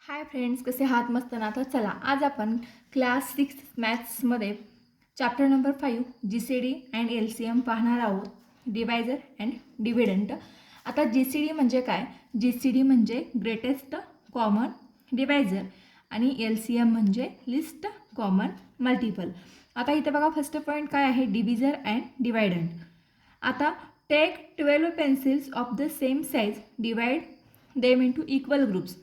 Hi friends, कसे आहात? मस्त ना? तर चला आज आपण क्लास 6 मॅथ्समध्ये chapter number 5 GCD and LCM पाहणार आहोत. Divisor and dividend. आता GCD म्हणजे काय? GCD म्हणजे ग्रेटेस्ट कॉमन डिवायझर आणि LCM म्हणजे लिस्ट कॉमन मल्टिपल. आता इथे बघा, फर्स्ट पॉईंट काय आहे? Divisor and dividend. आता take 12 pencils of the same size, divide them into equal groups.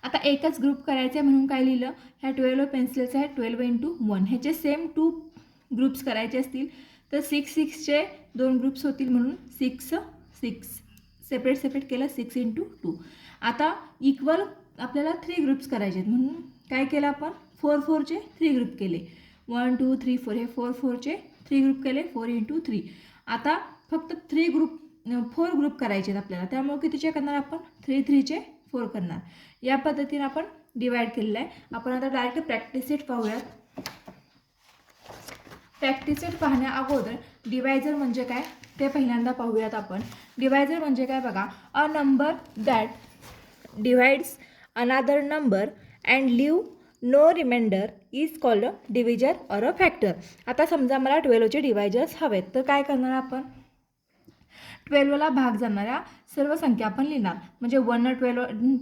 आता एकच ग्रुप करायचे म्हणून काय लिहिलं? ह्या 12 पेन्सिल्स आहेत 12 इंटू 1. ह्याचे सेम 2 ग्रुप्स करायचे असतील तर 6चे 2 ग्रुप्स होतील म्हणून 6 सेपरेट केलं 6 इंटू 2. आता इक्वल आपल्याला 3 ग्रुप्स करायचे आहेत म्हणून काय केलं आपण? 4चे 3 ग्रुप केले. 1 2 3 4 हे 4चे 3 ग्रुप केले 4 इंटू 3. आता फक्त 4 ग्रुप करायचे आहेत आपल्याला, त्यामुळे कितीचे करणार आपण? 3चे 4 करणार. या पद्धतीने आपण डिवाइड केलेलं आहे. आपण आता डायरेक्ट प्रॅक्टिस सेट पाहूयात. प्रॅक्टिस सेट पाहण्या अगोदर डिवायझर म्हणजे काय ते पहिल्यांदा पाहूयात आपण. डिवायझर म्हणजे काय बघा, a number that divides another number and leave no remainder is called divisor or a factor. आता समजा मला 12चे डिवायजर्स हवेत, तर काय करणार आपण? 12ला भाग जाणाऱ्या सर्व संख्या आपण लिहिणार. म्हणजे 1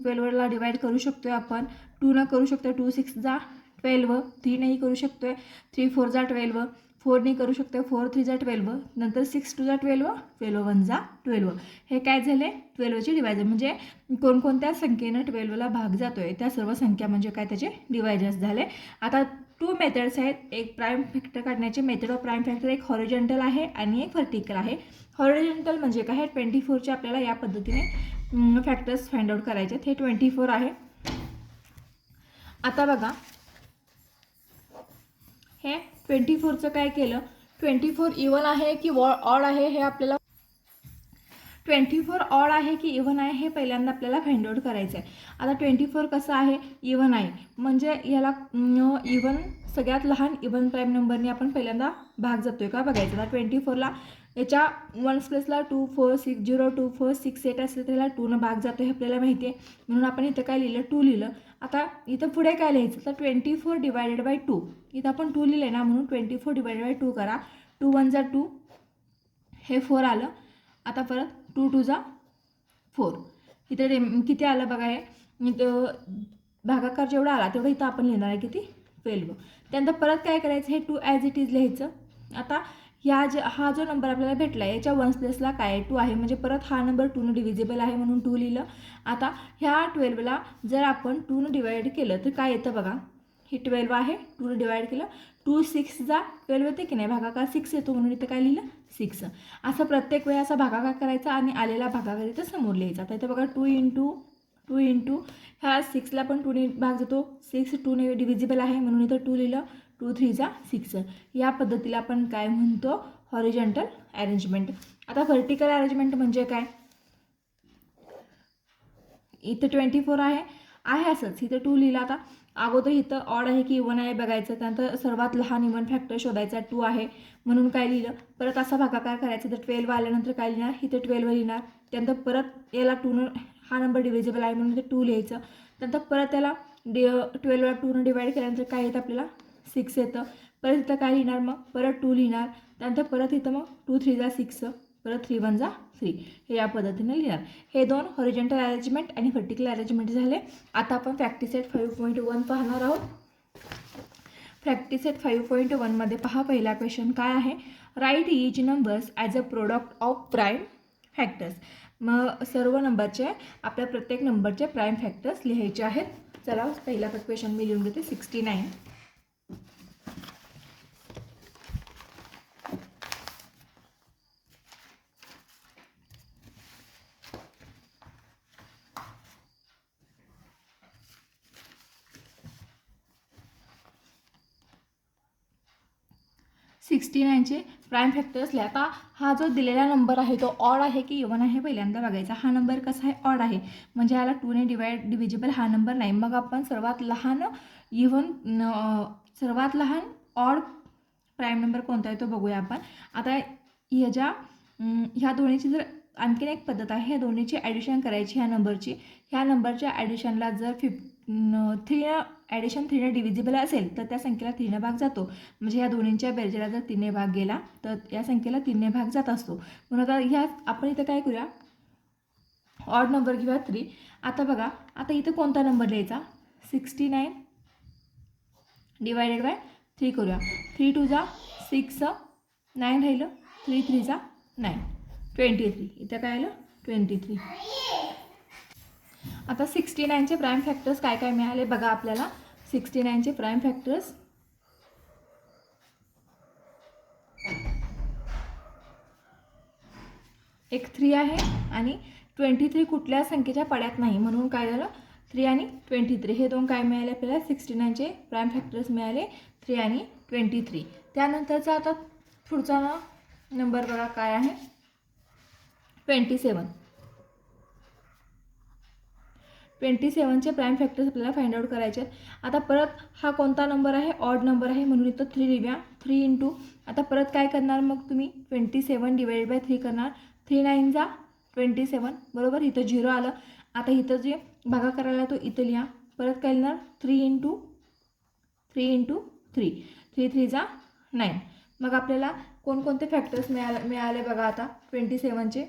12ला डिवाइड करू शकतोय आपण, 2 करू शकतो, 2 6 जा 12, 3 करू शकतोय, 3 4 जा 12, 4 करू शकतो, 4 3 जा 12, नंतर 6 2 जा 12, 12 1 जा 12. हे काय झाले? 12चे डिवायजर. म्हणजे कोणकोणत्या संख्येनं 12ला भाग जातोय त्या सर्व संख्या म्हणजे काय त्याचे डिवायजर्स झाले. आता 2 मेथड्स आहेत. एक प्राईम फॅक्टर काढण्याचे मेथड ऑफ प्राईम फॅक्टर, एक हॉरिझॉन्टल आहे आणि एक व्हर्टिकल आहे. हॉरिझॉन्टल म्हणजे काय? 24चे आपल्याला या पद्धतीने फॅक्टर्स फाइंड आउट करायचे आहेत. हे 24 आहे. आता बघा, हे 24चं काय केलं? 24 इवन आहे की ऑड आहे हे आपल्याला 24 ऑड आहे की इवन आहे हे पहिल्यांदा आपल्याला फाइंड आउट करायचं आहे. आता 24 कसं आहे? इवन आहे. म्हणजे याला इवन सगळ्यात लहान इवन प्राईम नंबरने आपण पहिल्यांदा भाग जातोय का बघायचं. आता 24ला याच्या 1s प्लेसला 2 4 6 0 2 4 6 8 असेल तर याला 2 भाग जातो हे आपल्याला माहिती आहे. म्हणून आपण इथं काय लिहिलं? 2 लिहिलं. आता इथं पुढे काय लिहायचं? तर 24 डिवायडेड बाय 2. इथं आपण 2 लिहिलं ना, म्हणून 24 डिवायडेड बाय 2 करा. 2 1 जा 2, हे 4 आलं. आता परत 2 2 जा 4. इथं किती आलं बघा? हे इथं भागाकार जेवढा आला तेवढं इथं आपण लिहिणार आहे किती? 12. त्यानंतर परत काय करायचं? हे 2 ॲज इट इज लिहायचं. आता हा जो नंबर आपल्याला भेटला आहे याच्या 1s प्लेसला काय आहे? 2 आहे. म्हणजे परत हा नंबर 2 डिव्हिजिबल आहे म्हणून 2 लिहिलं. आता ह्या 12ला जर आपण 2 डिवाइड केलं तर काय येतं बघा? हे 12 आहे, 2 डिवाइड केलं, 2 6 जा 12 येते की नाही? भागाकार 6 येतो म्हणून इथं काय लिहिलं? 6. असं प्रत्येक वेळी असा भागाकार करायचा आणि आलेला भागाकार इथं समोर लिहायचा. आता इथं बघा 2 इंटू ह्या 6ला पण 2ने भाग जातो, 6 2ने डिव्हिजिबल आहे म्हणून इथं 2 लिहिलं, 2 3 जा 6. या पद्धतीला आपण काय म्हणतो? Horizontal arrangement. आता व्हर्टिकल अरेंजमेंट म्हणजे काय? इथं 24 आहे असंच, इथं 2 लिहिला. आता अगोदर इथं ऑड आहे की इवन आहे बघायचं. त्यानंतर सर्वात लहान इवन फॅक्टर शोधायचा, 2 आहे म्हणून काय लिहिलं. परत असा भागाकार करायचा. तर 12 आल्यानंतर काय लिहिणार? इथं 12 लिहिणार. त्यानंतर परत याला 2 हा नंबर डिव्हिजिबल आहे म्हणून इथं 2 लिहायचं. त्यानंतर परत त्याला 12ला 2 डिवाइड केल्यानंतर काय येतं आपल्याला? 6 येतं. परत इथं काय लिहिणार? मग परत 2 लिहिणार. त्यानंतर परत इथं मग 2 3 जा 6, परत 3 1 जा 3. हे या पद्धतीने लिहिणार. हे 2 हॉरिझॉन्टल अरेंजमेंट आणि व्हर्टिकल अरेंजमेंट झाले. आता आपण प्रॅक्टिस सेट 5.1 पाहणार आहोत. प्रॅक्टिस सेट 5.1 मध्ये पहा, पहिला क्वेश्चन काय आहे? Write each numbers as a product of prime factors. मग सर्व नंबरचे, आपल्या प्रत्येक नंबरचे प्राईम फॅक्टर्स लिहायचे आहेत. चला पहिला क्वेश्चन मी लिहून घेते. 69. चे प्राईम फॅक्टर्स लिहा. आता हा जो दिलेला नंबर आहे तो ऑड आहे की इवन आहे पहिल्यांदा बघायचा. हा नंबर कसा आहे? ऑड आहे. म्हणजे याला 2ने डिव्हिजिबल हा नंबर नाही. मग आपण सर्वात लहान ऑड प्राईम नंबर कोणता आहे तो बघूया आपण. आता ह्या दोन्हीची जर आणखीन एक पद्धत आहे, ह्या दोन्हीची ॲडिशन करायची ह्या नंबरची. ह्या नंबरच्या ॲडिशनला जर 3 ॲडिशन 3ने डिव्हिजिबल असेल तर त्या संख्येला 3ने भाग जातो. म्हणजे ह्या दोन्हींच्या बेरजेला जर 3ने भाग गेला तर या संख्येला 3ने भाग जात असतो. म्हणून आता ह्या आपण इथं काय करूया, ऑड नंबर किंवा 3. आता बघा, आता इथं कोणता नंबर लिहायचा, 69 डिवायडेड बाय 3 करूया. 3 2 जा 6, 9 राहिलं, 3 3 जा 9, 23. इथं काय आलं 23. आता 69चे प्राईम फॅक्टर्स काय काय मिळाले बघा आपल्याला. 69चे प्राईम फॅक्टर्स एक 3 आहे आणि 23 कुठल्या संख्येच्या पड्यात नाही, म्हणून काय झालं 3 आणि 23 हे दोन काय मिळाले आपल्याला. 69चे प्राईम फॅक्टर्स मिळाले 3 आणि 23. त्यानंतरचा आता पुढचा नंबर बघा काय आहे, 27. 27चे प्राईम फॅक्टर्स आपल्याला फाइंड आउट करायचे आहेत. आता परत हा कोणता नंबर आहे, ऑड नंबर आहे, म्हणून इथं 3 लिहूया. 3 इंटू आता परत काय करणार मग तुम्ही, 27 डिवाइड बाय 3 करणार. 3 9 जा 27 बरोबर. इथं 0 आलं. आता इथं जे भागा करायला तो इथं लिहा. परत काय लिहिणार, 3 इंटू 3 3 3 जा 9. मग आपल्याला कोणकोणते फॅक्टर्स मिळाले बघा आता 27चे.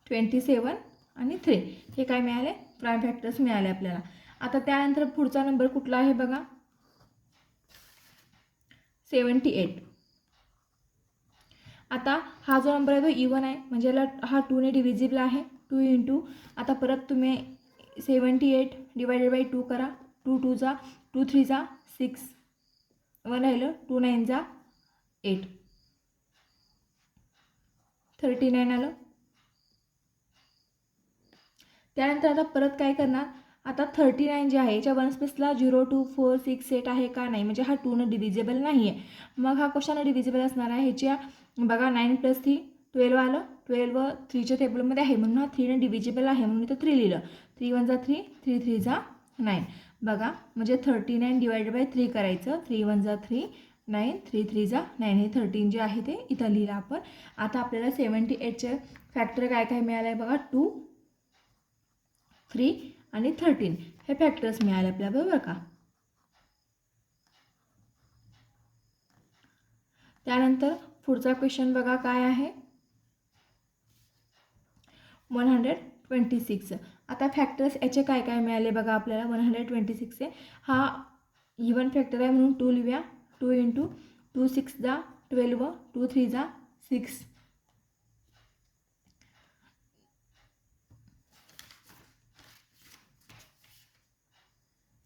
27 आणि 3 हे काय मिळाले, प्राईम फॅक्टर्स मिळाले आपल्याला. आता त्यानंतर पुढचा नंबर कुठला आहे बघा, 78. आता हा जो नंबर आहे तो इवन आहे, म्हणजे याला हा 2ने डिव्हिजिबल आहे. 2 इंटू आता परत तुम्ही 78 डिवायडेड बाय 2 करा. 2 2 जा 2 3 जा 6, 1 राहिलं, 2 9 जा 8, 39 आलं. त्यानंतर आता परत काय करणार, आता 39 जे आहे याच्या वन स्पेसला 0 2 4 6 8 आहे का नाही, म्हणजे हा 2ने डिव्हिजिबल नाही आहे. मग हा कशाने डिव्हिजिबल असणार आहे, ह्याच्या बघा 9 + 3 12 आलं. 12 3च्या टेबलमध्ये आहे म्हणून हा 3ने डिव्हिजिबल आहे म्हणून इथं 3 लिहिलं. 3 1 जा 3, 3 3 जा 9 बघा. म्हणजे 39 डिवायडेड बाय 3 करायचं. 3 1 जा 3, 9 3 3 जा 9 हे 13 जे आहे ते इथं लिहिलं आपण. आता आपल्याला 78चे फॅक्टर काय काय मिळालं आहे बघा, 2 3 आणि 13 हे फॅक्टर्स मिळाले आपल्याला बरोबर का. त्यानंतर पुढचा क्वेश्चन बघा काय आहे, 126. आता फॅक्टर्स याचे काय काय मिळाले बघा आपल्याला. 126चे हा इवन फॅक्टर आहे म्हणून 2 लिहूया. 2 इंटू 2 6 जा 12, 2 3 जा 6.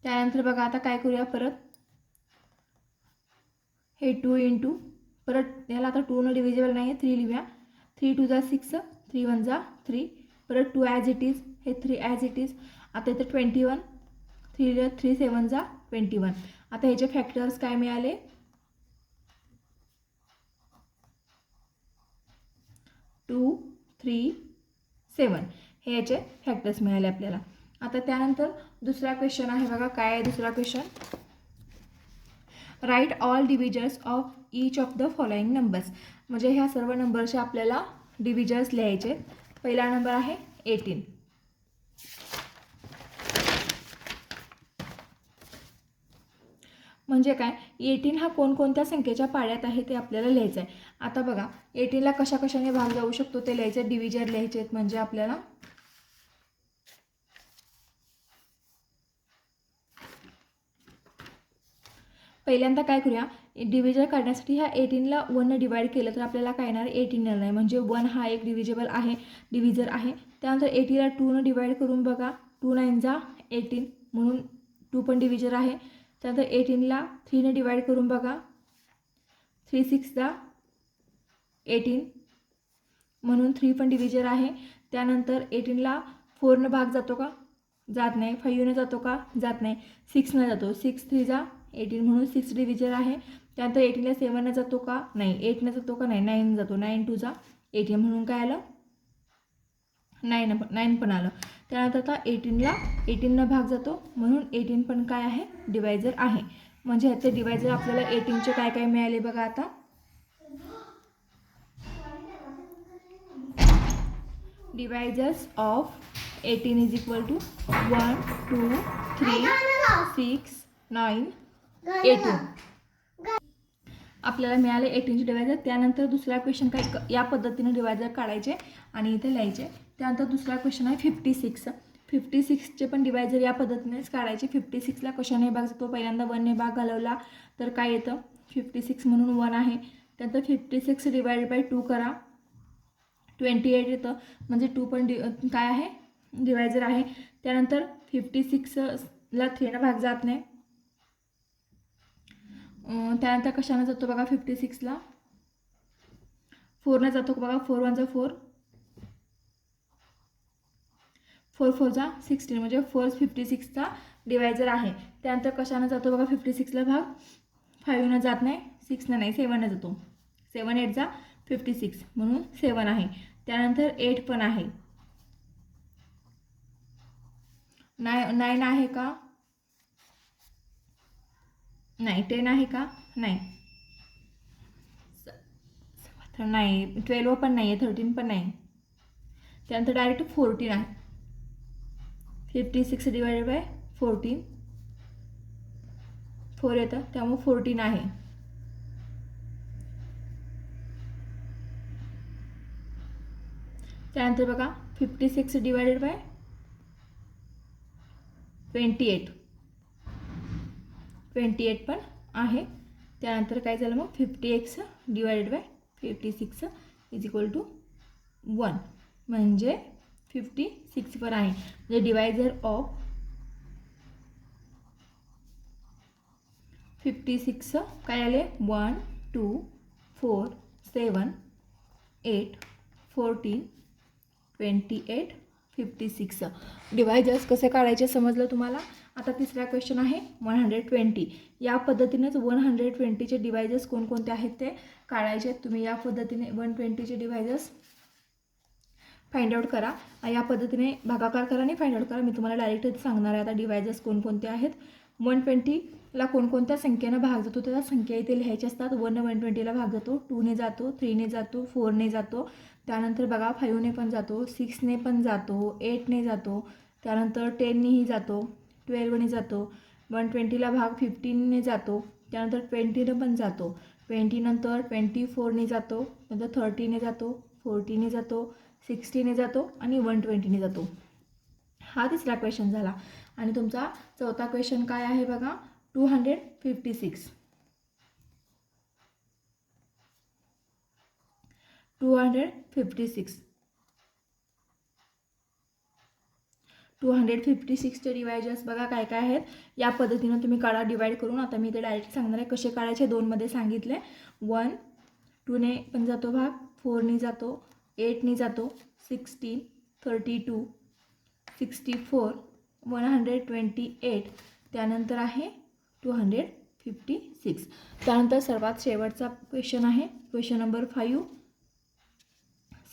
त्यानंतर बघा आता काय करूया, परत हे 2 इंटू परत याला आता 2ने डिव्हिजिबल नाही आहे, 3 लिहूया. 3 2 जा 6, 3 1 जा 3, परत 2 ॲज इट इज, हे 3 ॲज इट इज. आता इथं 21, 3 7 जा 21. आता ह्याचे फॅक्टर्स काय मिळाले, 2 3 7 हे याचे फॅक्टर्स मिळाले आपल्याला. आता त्यानंतर दुसरा क्वेश्चन आहे बघा काय आहे दुसरा question, right all divisors of each of the following numbers. म्हणजे ह्या सर्व नंबरचे आपल्याला डिव्हिजर्स लिहायचे. पहिला नंबर आहे 18. म्हणजे काय, 18 हा कोणकोणत्या संख्येच्या पाड्यात आहे ते आपल्याला लिहायचं आहे. आता बघा 18ला कशा कशाने भाग जाऊ शकतो ते लिहायचे, डिव्हिजर लिहायचे आहेत. म्हणजे आपल्याला पहिल्यांदा काय करूया, डिव्हिजर काढण्यासाठी ह्या 18ला 1ने डिवाइड केलं तर आपल्याला काय येणार, 18 येणार नाही. म्हणजे 1 हा एक डिव्हिजिबल आहे, डिव्हिजर आहे. त्यानंतर 80ला 2ने डिवाइड करून बघा, 2 9 जा 18 म्हणून 2 पण डिव्हिजर आहे. त्यानंतर 18ला 3ने डिवाइड करून बघा, 3 6 जा 18 म्हणून 3 पण डिव्हिजर आहे. त्यानंतर 18ला 4ने भाग जातो का, जात नाही. 5ने जातो का, जात नाही. 6ने जातो, 6 3 जा 18 म्हणून 6 डिव्हिजर आहे. त्यानंतर 18ला 7ने जातो का, नाही. 8ने जातो का, नाही. 9 जातो, 9 2 जा 18 म्हणून काय आलं, 9 पण आलं. त्यानंतर आता 18ला 18 भाग जातो म्हणून 18 पण काय आहे, डिवायझर आहे. म्हणजे ह्याचे डिवायझर आपल्याला 18चे काय काय मिळाले बघा आता, divisors of 18 is equal to 1 2 3 6 9 18. आपल्याला मिळाले 18चे डिवायजर. त्यानंतर दुसरा क्वेश्चन काय या पद्धतीने डिवायजर काढायचे आणि इथे लिहायचे. त्यानंतर दुसरा क्वेश्चन आहे 56. 56चे पण डिवायजर या पद्धतीनेच काढायचे. 56ला कशाने भाग जातो? पहिल्यांदा 1ने भाग घालवला तर काय येतं? 56 म्हणून 1 आहे. त्यानंतर 56 डिवायडेड बाय 2 करा, 28 येतं. म्हणजे 2 पण काय आहे? डिवायजर आहे. त्यानंतर 56ला 3ने भाग जात नाही. त्यानंतर कशाने जातो बघा? 56ला 4ने जातो बघा. 4 1 4, 4 4 16, म्हणजे 4 56चा डिवायजर आहे. त्यानंतर कशाने जातो बघा? 56ला भाग 5ने जात नाही, 6ने नाही, 7ने जातो. 7 8 56 म्हणून 7 आहे. त्यानंतर 8 पण आहे. 9 आहे का? नाही. 10 आहे का? नाही. नाही. 12 पण नाही आहे, 13 पण नाही. त्यानंतर डायरेक्ट 14 आहे. 56 डिवायडेड बाय 14, 4 येतं, त्यामुळे 14 आहे. त्यानंतर बघा 56 डिवायडेड बाय 28, 28 पण आहे. त्यानंतर काय झालं मग? 50x divided by 56 is equal to 1, म्हणजे 56 पण आहे. म्हणजे डिवायजर ऑफ 56 काय आले? 1 2 4 7 8 14 28 56. डिवायजर्स कसे काढायचे समजलं तुम्हाला. आता तिसरा क्वेश्चन आहे 120. या पद्धतीनेच 120चे डिवायजर्स कोणकोणते आहेत ते काढायचे. तुम्ही या पद्धतीने 120चे डिवायजर्स फाइंड आउट करा. या पद्धतीने भागाकार करा आणि फाइंड आउट करा. मी तुम्हाला डायरेक्ट सांगणार आहे आता डिवायजर्स कोणकोणते आहेत. 120ला कोणकोणत्या संख्येनं भाग जातो त्या संख्या इथे लिहायच्या असतात. 1ने 120ला भाग जातो, 2ने जातो, 3ने जातो, 4ने जातो. त्यानंतर बघा 5ने पण जातो, 6ने पण जातो, 8ने जातो. त्यानंतर 10नेही जातो, 12ने जातो. 120ला भाग 15ने जातो. त्यानंतर 20ने पण जातो. 20 नंतर 24ने जातो, नंतर 30ने जातो, 40ने जातो, 60ने जातो आणि 120ने जातो. हा तिसरा क्वेश्चन झाला. आणि तुमचा चौथा क्वेश्चन काय आहे बघा? 256. 256चे डिवायजर्स बघा काय काय आहेत. या पद्धतीनं तुम्ही काढा डिवाइड करून. आता मी ते डायरेक्ट सांगणार आहे कसे काढायचे. 2मध्ये सांगितले. 1 2ने पण जातो भाग, 4ने जातो, 8ने जातो, 16 32 64 128. त्यानंतर आहे 256. त्यानंतर सर्वात शेवटचा क्वेश्चन आहे क्वेश्चन नंबर 5.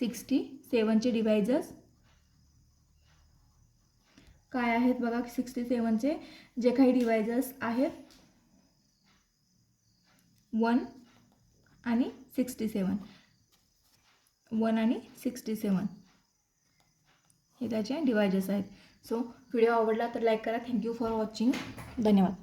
67चे डिवायजर्स काय आहेत बघा? 67चे जे काही डिवायजर्स आहेत 1 आणि 67, 1 आणि 67 हे त्याचे डिवायजर्स आहेत. सो व्हिडिओ आवडला तर लाईक करा. Thank you for watching. धन्यवाद.